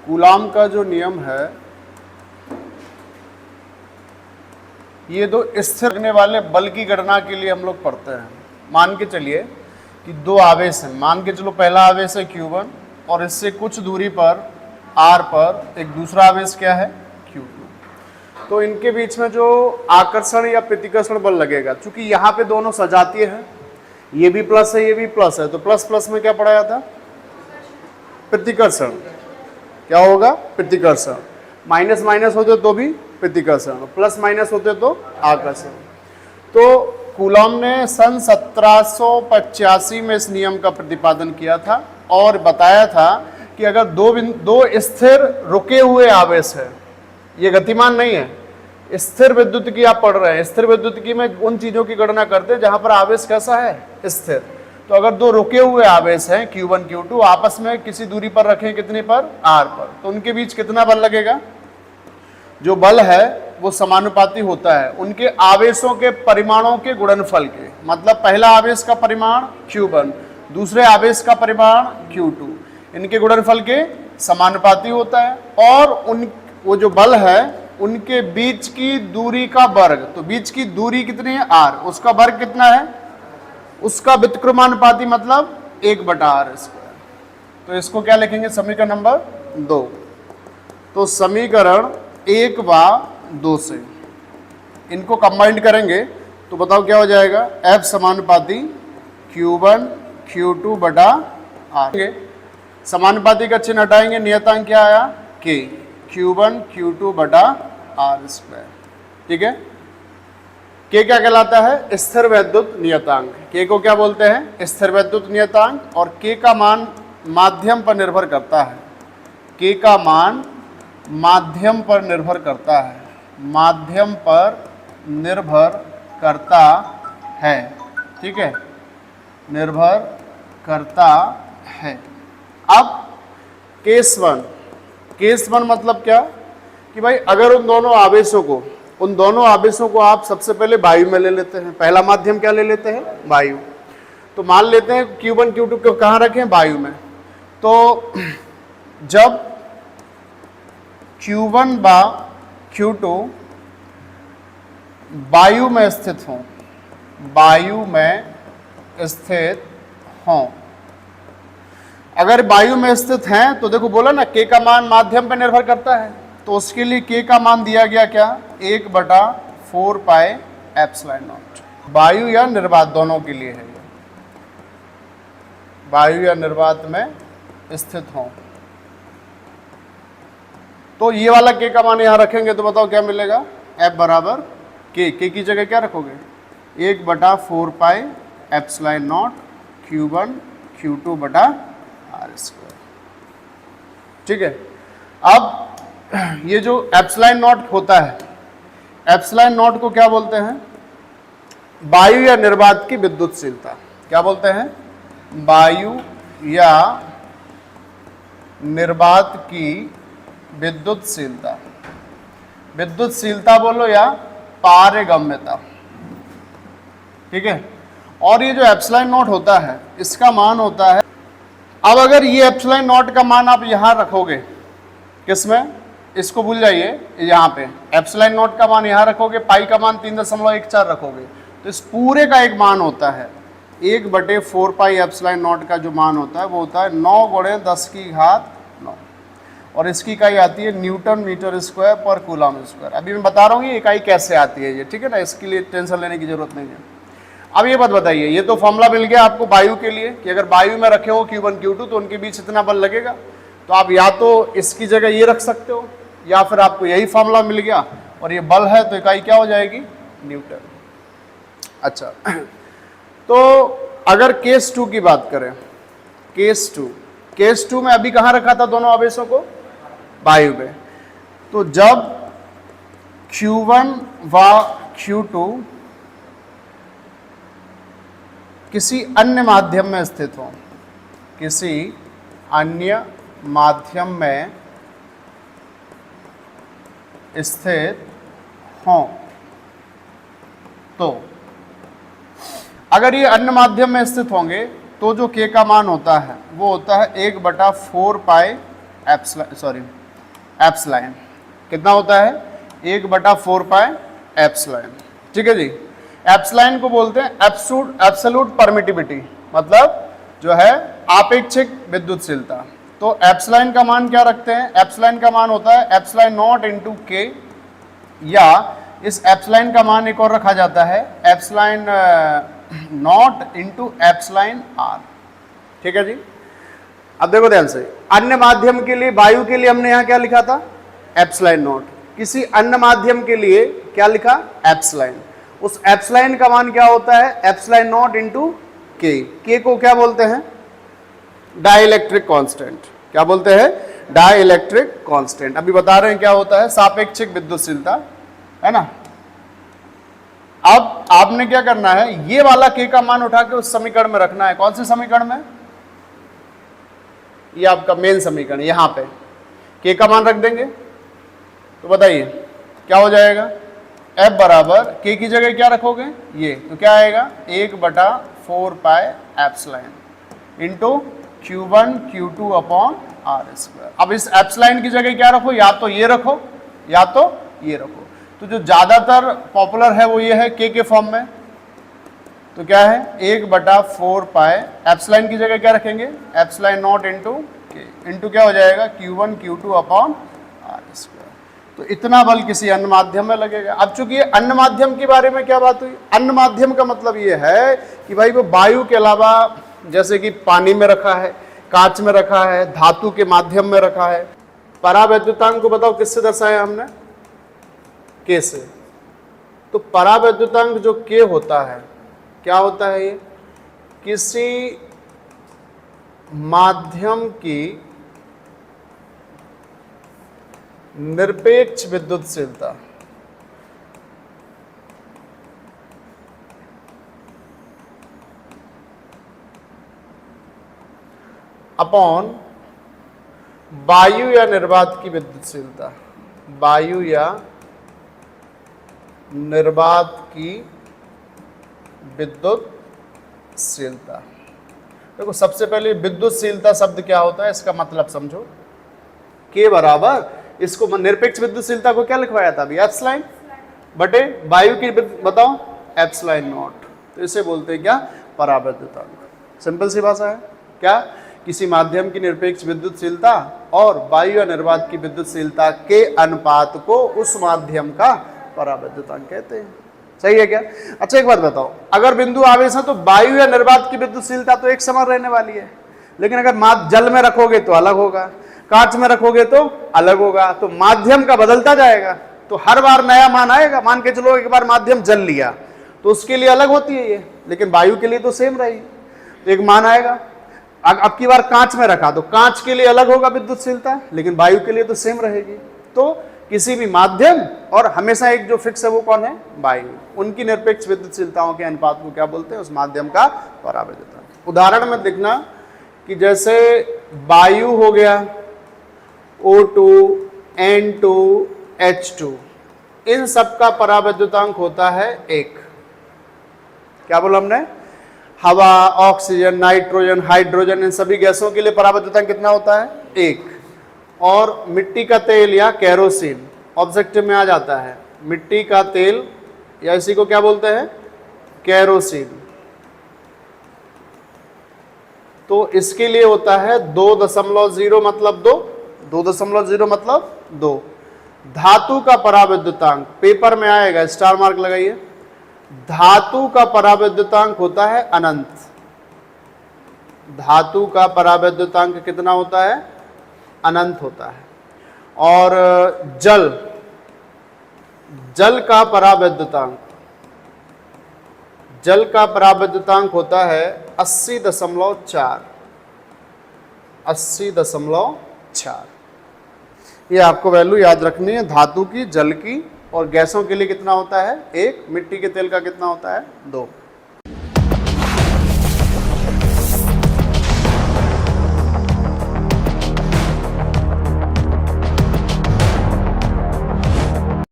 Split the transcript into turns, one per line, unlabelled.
Coulomb का जो नियम है, ये दो स्थिर रखने वाले बल की गणना के लिए हम लोग पढ़ते हैं। मान के चलिए कि दो आवेश हैं, मान के चलो पहला आवेश है Q1 और इससे कुछ दूरी पर R पर एक दूसरा आवेश क्या है Q2। तो इनके बीच में जो आकर्षण या प्रतिकर्षण बल लगेगा, चूंकि यहाँ पे दोनों सजातीय हैं, ये भी प्लस है ये भी प्लस है, तो प्लस प्लस में क्या पढ़ाया था, प्रतिकर्षण। क्या होगा, प्रतिकर्षण। माइनस माइनस होते तो भी प्रतिकर्षण, प्लस माइनस होते तो आकर्षण। तो कूलॉम ने सन 1785 में इस नियम का प्रतिपादन किया था और बताया था कि अगर दो स्थिर रुके हुए आवेश है, ये गतिमान नहीं है, स्थिर विद्युत की आप पढ़ रहे हैं, स्थिर विद्युत की में उन चीजों की गणना करते हैं जहां पर आवेश कैसा है, स्थिर। तो अगर दो रुके हुए आवेश हैं Q1 Q2 आपस में किसी दूरी पर रखें, कितने पर, R पर, तो उनके बीच कितना बल लगेगा, जो बल है वो समानुपाती होता है उनके आवेशों के परिमाणों के गुणनफल के। मतलब पहला आवेश का परिमाण Q1, दूसरे आवेश का परिमाण Q2, इनके गुणनफल के समानुपाती होता है। और वो जो बल है उनके बीच की दूरी का वर्ग, तो बीच की दूरी कितनी है, R, उसका वर्ग कितना है, उसका व्युत्क्रमानुपाती मतलब 1/r²। तो इसको क्या लिखेंगे, समीकरण नंबर 2। तो समीकरण 1 व 2 से इनको कंबाइंड करेंगे तो बताओ क्या हो जाएगा, F समानुपाती Q1 Q2 बटा R। समानुपाती का चिन्ह हटाएंगे, नियतांक क्या आया, K, Q1 Q2 बटा R²। ठीक है। K क्या कहलाता है, स्थिर वैद्युत नियतांक। K को क्या बोलते हैं, स्थिर वैद्युत नियतांक। और K का मान माध्यम पर निर्भर करता है, K का मान माध्यम पर निर्भर करता है, माध्यम पर निर्भर करता है। ठीक है, निर्भर करता है। अब केस वन मतलब क्या कि भाई अगर उन दोनों आवेशों को आप सबसे पहले वायु में ले लेते हैं, पहला माध्यम क्या ले लेते हैं, वायु। तो मान लेते हैं Q1 Q2 को कहाँ रखें, वायु में। तो जब Q1 व Q2 वायु में स्थित हों, अगर वायु में स्थित हैं तो देखो बोला ना K का मान माध्यम पर निर्भर करता है, तो उसके लिए K का मान दिया गया क्या, 1/4 पाई एप्सिलॉन नॉट। वायु या निर्वात दोनों के लिए है, वायु या निर्वात में स्थित हों। तो ये वाला K का मान यहां रखेंगे तो बताओ क्या मिलेगा, F बराबर K की जगह क्या रखोगे, 1/4 pi epsilon not Q1 Q2 बटा R²। ठीक है। अब ये जो एप्सिलॉन नॉट होता है, एप्सिलॉन नॉट को क्या बोलते हैं, वायु या निर्वात की विद्युतशीलता। क्या बोलते हैं, वायु या निर्वात की विद्युतशीलता। विद्युतशीलता बोलो या पारगम्यता। ठीक है। और ये जो एप्सिलॉन नॉट होता है इसका मान होता है, अब अगर ये एप्सिलॉन नॉट का मान आप यहां रखोगे, किसमें, इसको भूल जाइए, यहाँ पे एप्सिलॉन नॉट का मान यहाँ रखोगे, पाई का मान 3.14 रखोगे, तो इस पूरे का एक मान होता है 1/4 पाई एप्सिलॉन नॉट का जो मान होता है वो होता है 9 × 10⁹ और इसकी इकाई आती है न्यूटन मीटर स्क्वायर पर कूलम स्क्वायर। अभी मैं बता रहा हूँ ये इकाई कैसे आती है ये, ठीक है ना, इसके लिए टेंशन लेने की जरूरत नहीं है। अब ये बात बताइए, ये तो फॉर्मूला मिल गया आपको वायु के लिए कि अगर वायु में रखे हो Q1 Q2 तो उनके बीच इतना बल लगेगा। तो आप या तो इसकी जगह ये रख सकते हो या फिर आपको यही फॉर्मूला मिल गया और ये बल है तो इकाई क्या हो जाएगी, न्यूटन। अच्छा, तो अगर केस 2 की बात करें, केस 2 में अभी कहाँ रखा था दोनों आवेशों को, वायु में। तो जब Q1 व Q2 किसी अन्य माध्यम में स्थित हो, किसी अन्य माध्यम में स्थित हों, तो अगर ये अन्य माध्यम में स्थित होंगे तो जो K का मान होता है वो होता है 1/4 पाई एप्सिलॉन कितना होता है 1/4 पाई एप्सिलॉन। ठीक है जी। एप्सिलॉन को बोलते हैं एब्सोल्यूट परमिटिविटी, मतलब जो है आपेक्षिक विद्युतशीलता। तो एप्सिलॉन का मान क्या रखते हैं, एप्सिलॉन का मान होता है एप्सिलॉन नॉट इंटू के, या इस एप्सिलॉन का मान एक और रखा जाता है epsilon naught into epsilon R. ठीक है जी। अब देखो ध्यान से, अन्य माध्यम के लिए, वायु के लिए हमने यहां क्या लिखा था एप्सिलॉन नॉट, किसी अन्य माध्यम के लिए क्या लिखा एप्सिलॉन। उस एप्सिलॉन का मान क्या होता है एप्सिलॉन नॉट इंटू के को क्या बोलते हैं डाइलेक्ट्रिक कांस्टेंट। क्या बोलते हैं डाइलेक्ट्रिक कांस्टेंट। अभी बता रहे हैं क्या होता है सापेक्षिक विद्युतशीलता, है ना। अब आपने क्या करना है, ये वाला के का मान उठा के उस समीकरण में रखना है। कौन से समीकरण में, ये आपका मेन समीकरण, यहां पे के का मान रख देंगे तो बताइए क्या हो जाएगा, F बराबर के की जगह क्या रखोगे ये, तो क्या आएगा 1/4 pi epsilon into Q1 Q2 upon R square. अब इस एप्सिलॉन की जगह क्या रखो, या तो ये रखो या तो ये रखो। तो जो ज्यादातर पॉपुलर है वो ये है के फॉर्म में, तो क्या है 1/4 पाई एप्सिलॉन की जगह क्या रखेंगे एप्सिलॉन नॉट इंटू के, इंटू क्या हो जाएगा Q1 Q2 upon R square. तो इतना बल किसी अन्य माध्यम में लगेगा। अब चूंकि अन्य माध्यम के बारे में क्या बात हुई, अन्य माध्यम का मतलब ये है कि भाई वो वायु के अलावा, जैसे कि पानी में रखा है, कांच में रखा है, धातु के माध्यम में रखा है। परावैद्युतांक को बताओ किससे दर्शाया हमने, के से। तो परावैद्युतांक जो के होता है क्या होता है, ये किसी माध्यम की निरपेक्ष विद्युतशीलता अपॉन वायु या निर्वात की विद्युतशीलता, वायु या निर्वात की विद्युतशीलता। देखो सबसे पहले विद्युतशीलता शब्द क्या होता है इसका मतलब समझो। के बराबर, इसको निरपेक्ष विद्युतशीलता को क्या लिखवाया था अभी एप्सिलॉन बटे वायु की बताओ एप्सिलॉन नॉट, तो इसे बोलते हैं क्या परावैद्युतांक। सिंपल सी भाषा है, क्या किसी माध्यम की निरपेक्ष विद्युतशीलता और वायु या निर्वात की विद्युतशीलता के अनुपात को उस माध्यम का परावैद्युतांक कहते हैं। सही है क्या। अच्छा एक बात बताओ, अगर बिंदु आवेश है तो वायु या निर्वात की विद्युतशीलता तो एक समान रहने वाली है, लेकिन अगर जल में रखोगे तो अलग होगा, कांच में रखोगे तो अलग होगा, तो माध्यम का बदलता जाएगा। तो हर बार नया मान आएगा। मान के चलो एक बार माध्यम जल लिया तो उसके लिए अलग होती है ये, लेकिन वायु के लिए तो सेम रहेगी, तो एक मान आएगा। अब की बार कांच में रखा तो कांच के लिए अलग होगा विद्युतशीलता, लेकिन वायु के लिए तो सेम रहेगी। तो किसी भी माध्यम और हमेशा एक जो फिक्स है वो कौन है वायु, उनकी निरपेक्ष विद्युतशीलताओं के अनुपात को क्या बोलते हैं उस माध्यम का परावैद्युतांक। उदाहरण में देखना कि जैसे वायु हो गया O2, N2, H2, इन सब का परावैद्युतांक होता है 1। क्या बोला हमने, हवा, ऑक्सीजन, नाइट्रोजन, हाइड्रोजन, इन सभी गैसों के लिए परावैद्युतांक कितना होता है 1। और मिट्टी का तेल या केरोसिन ऑब्जेक्टिव में आ जाता है, मिट्टी का तेल या इसी को क्या बोलते हैं केरोसिन, तो इसके लिए होता है 2.0 मतलब 2.0 मतलब 2। धातु का परावैद्युतांक पेपर में आएगा, स्टार मार्क लगाइए। धातु का परावैद्युतांक होता है अनंत। धातु का परावैद्युतांक कितना होता है अनंत होता है। और जल का परावैद्युतांक होता है 80.4। 80.4 ये आपको वैल्यू याद रखनी है धातु की, जल की, और गैसों के लिए कितना होता है 1, मिट्टी के तेल का कितना होता है 2।